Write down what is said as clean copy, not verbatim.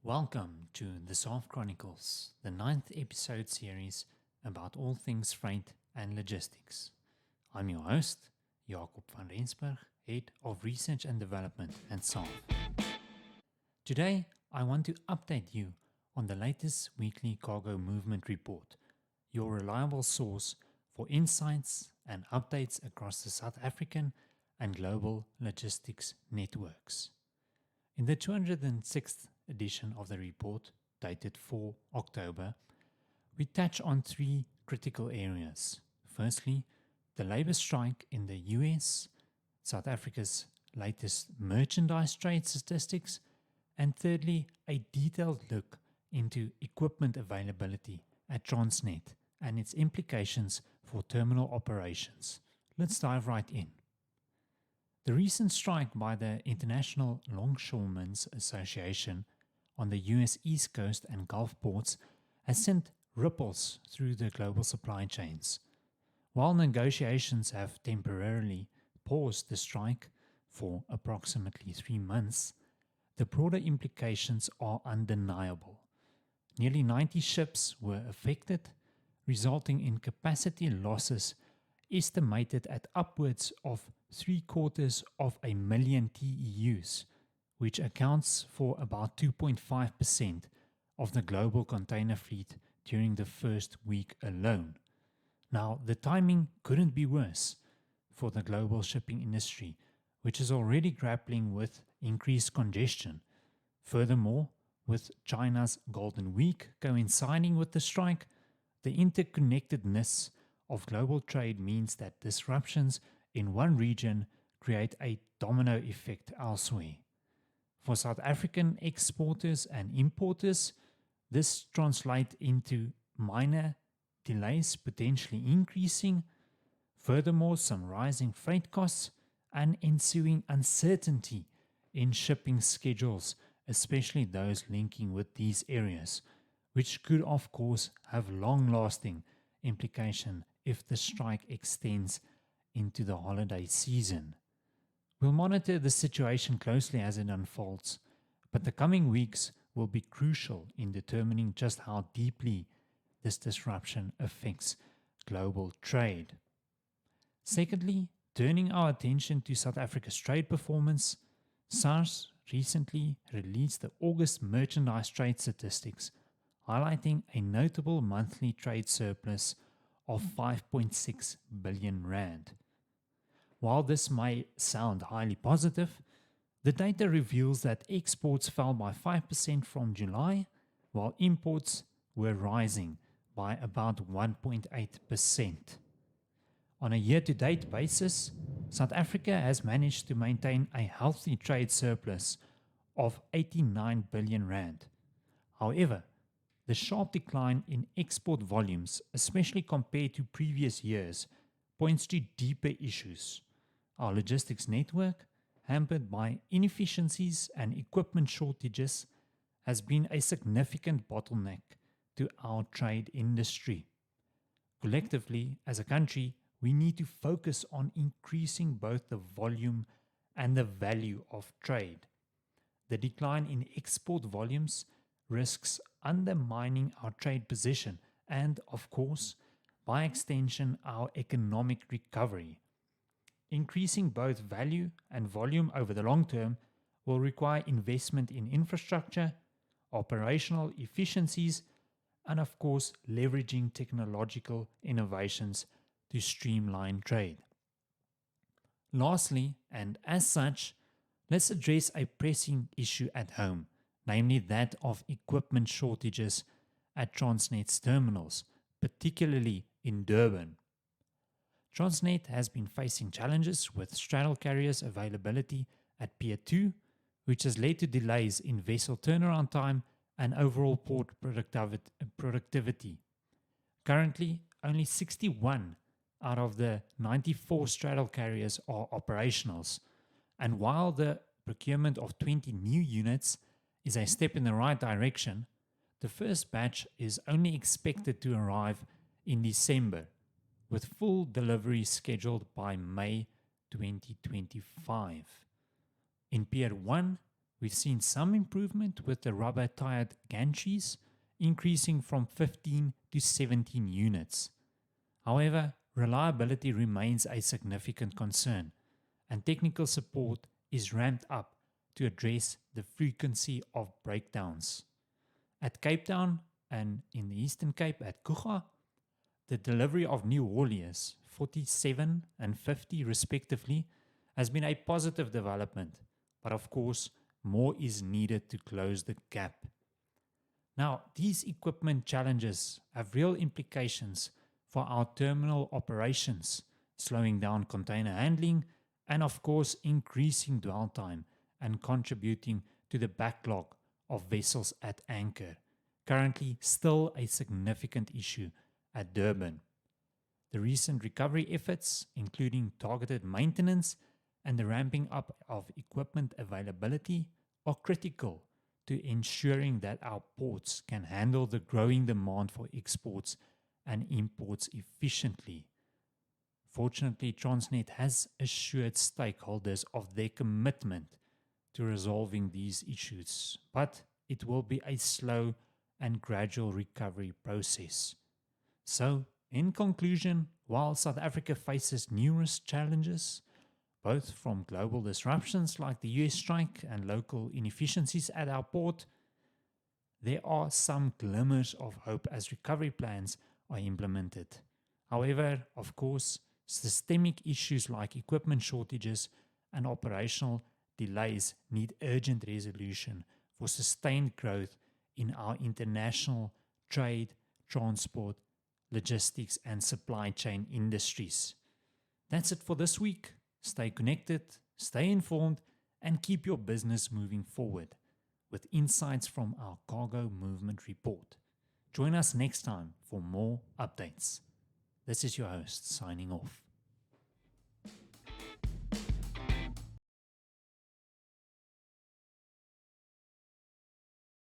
Welcome to the SAAFF Chronicles, the 9th episode series about all things freight and logistics. I'm your host, Jacob van Rensburg, Head of Research and Development at SAAFF. Today, I want to update you on the latest weekly cargo movement report, your reliable source for insights and updates across the South African and global logistics networks. In the 206th edition of the report, dated 4 October, we touch on three critical areas. Firstly, the labor strike in the US, South Africa's latest merchandise trade statistics, and thirdly, a detailed look into equipment availability at Transnet and its implications for terminal operations. Let's dive right in. The recent strike by the International Longshoremen's Association on the US East Coast and Gulf ports has sent ripples through the global supply chains. While negotiations have temporarily paused the strike for approximately 3 months, the broader implications are undeniable. Nearly 90 ships were affected, resulting in capacity losses estimated at upwards of 750,000 TEUs, which accounts for about 2.5% of the global container fleet during the first week alone. Now, the timing couldn't be worse for the global shipping industry, which is already grappling with increased congestion. Furthermore, with China's Golden Week coinciding with the strike, the interconnectedness of global trade means that disruptions in one region create a domino effect elsewhere. For South African exporters and importers, this translates into minor delays potentially increasing, furthermore some rising freight costs and ensuing uncertainty in shipping schedules, especially those linking with these areas, which could of course have long-lasting implications if the strike extends into the holiday season. We'll monitor the situation closely as it unfolds, but the coming weeks will be crucial in determining just how deeply this disruption affects global trade. Secondly, turning our attention to South Africa's trade performance, SARS recently released the August merchandise trade statistics, highlighting a notable monthly trade surplus of 5.6 billion rand. While this may sound highly positive, the data reveals that exports fell by 5% from July, while imports were rising by about 1.8%. On a year-to-date basis, South Africa has managed to maintain a healthy trade surplus of 89 billion rand. However, the sharp decline in export volumes, especially compared to previous years, points to deeper issues. Our logistics network, hampered by inefficiencies and equipment shortages, has been a significant bottleneck to our trade industry. Collectively, as a country, we need to focus on increasing both the volume and the value of trade. The decline in export volumes risks undermining our trade position and, of course, by extension, our economic recovery. Increasing both value and volume over the long term will require investment in infrastructure, operational efficiencies, and of course, leveraging technological innovations to streamline trade. Lastly, and as such, let's address a pressing issue at home, namely that of equipment shortages at Transnet's terminals, particularly in Durban. Transnet has been facing challenges with straddle carriers availability at Pier 2, which has led to delays in vessel turnaround time and overall port productivity. Currently, only 61 out of the 94 straddle carriers are operationals, and while the procurement of 20 new units is a step in the right direction, the first batch is only expected to arrive in December, with full delivery scheduled by May 2025. In Pier 1, We've seen some improvement with the rubber-tired gantries increasing from 15 to 17 units. However, reliability remains a significant concern, and technical support is ramped up to address the frequency of breakdowns. At Cape Town and in the Eastern Cape at Kucha, the delivery of new hauliers, 47 and 50 respectively, has been a positive development, but of course, more is needed to close the gap. Now, these equipment challenges have real implications for our terminal operations, slowing down container handling and of course increasing dwell time and contributing to the backlog of vessels at anchor, currently still a significant issue at Durban. The recent recovery efforts, including targeted maintenance and the ramping up of equipment availability, are critical to ensuring that our ports can handle the growing demand for exports and imports efficiently. Fortunately, Transnet has assured stakeholders of their commitment to resolving these issues, but it will be a slow and gradual recovery process. So, in conclusion, while South Africa faces numerous challenges, both from global disruptions like the US strike and local inefficiencies at our port, there are some glimmers of hope as recovery plans are implemented. However, of course, systemic issues like equipment shortages and operational delays need urgent resolution for sustained growth in our international trade, transport, logistics, and supply chain industries. That's it for this week. Stay connected, stay informed, and keep your business moving forward with insights from our cargo movement report. Join us next time for more updates. This is your host signing off.